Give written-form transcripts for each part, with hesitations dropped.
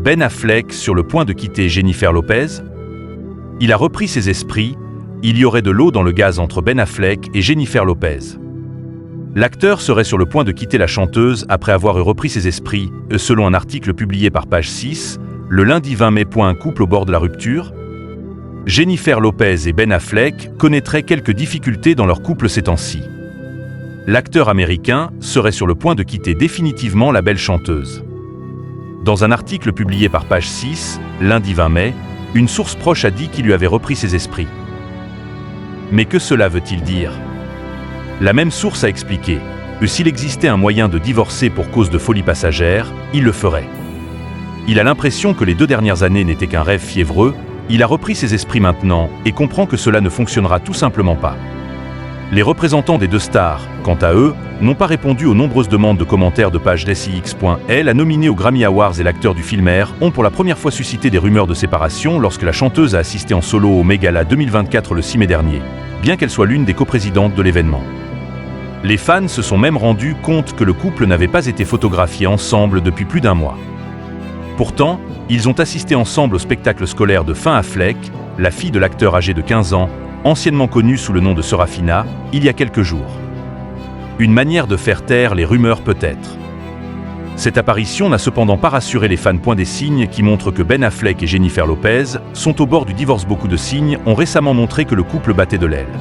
Ben Affleck sur le point de quitter Jennifer Lopez? Il a repris ses esprits, il y aurait de l'eau dans le gaz entre Ben Affleck et Jennifer Lopez. L'acteur serait sur le point de quitter la chanteuse après avoir repris ses esprits, selon un article publié par Page 6, le lundi 20 mai. Un couple au bord de la rupture? Jennifer Lopez et Ben Affleck connaîtraient quelques difficultés dans leur couple ces temps-ci. L'acteur américain serait sur le point de quitter définitivement la belle chanteuse. Dans un article publié par Page 6, lundi 20 mai, une source proche a dit qu'il lui avait repris ses esprits. Mais que cela veut-il dire? La même source a expliqué que s'il existait un moyen de divorcer pour cause de folie passagère, il le ferait. Il a l'impression que les 2 dernières années n'étaient qu'un rêve fiévreux, il a repris ses esprits maintenant et comprend que cela ne fonctionnera tout simplement pas. Les représentants des 2 stars, quant à eux, n'ont pas répondu aux nombreuses demandes de commentaires de Page SIX. La nominée aux Grammy Awards et l'acteur du film Air ont pour la première fois suscité des rumeurs de séparation lorsque la chanteuse a assisté en solo au Met Gala 2024 le 6 mai dernier, bien qu'elle soit l'une des coprésidentes de l'événement. Les fans se sont même rendus compte que le couple n'avait pas été photographié ensemble depuis plus d'1 mois. Pourtant, ils ont assisté ensemble au spectacle scolaire de Fin Affleck, la fille de l'acteur âgé de 15 ans, anciennement connue sous le nom de Serafina, il y a quelques jours. Une manière de faire taire les rumeurs peut-être. Cette apparition n'a cependant pas rassuré les fans. Des signes qui montrent que Ben Affleck et Jennifer Lopez sont au bord du divorce. Beaucoup de signes ont récemment montré que le couple battait de l'aile.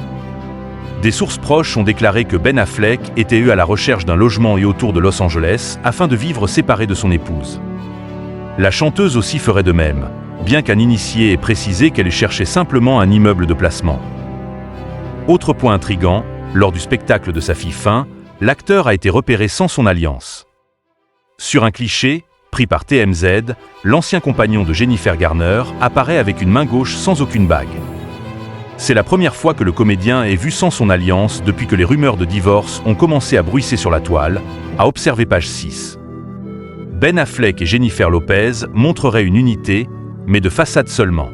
Des sources proches ont déclaré que Ben Affleck était à la recherche d'un logement et autour de Los Angeles afin de vivre séparé de son épouse. La chanteuse aussi ferait de même, bien qu'un initié ait précisé qu'elle cherchait simplement un immeuble de placement. Autre point intrigant, lors du spectacle de sa fille Fin, l'acteur a été repéré sans son alliance. Sur un cliché, pris par TMZ, l'ancien compagnon de Jennifer Garner apparaît avec une main gauche sans aucune bague. C'est la première fois que le comédien est vu sans son alliance depuis que les rumeurs de divorce ont commencé à bruisser sur la toile, a observé Page 6. Ben Affleck et Jennifer Lopez montreraient une unité, mais de façade seulement.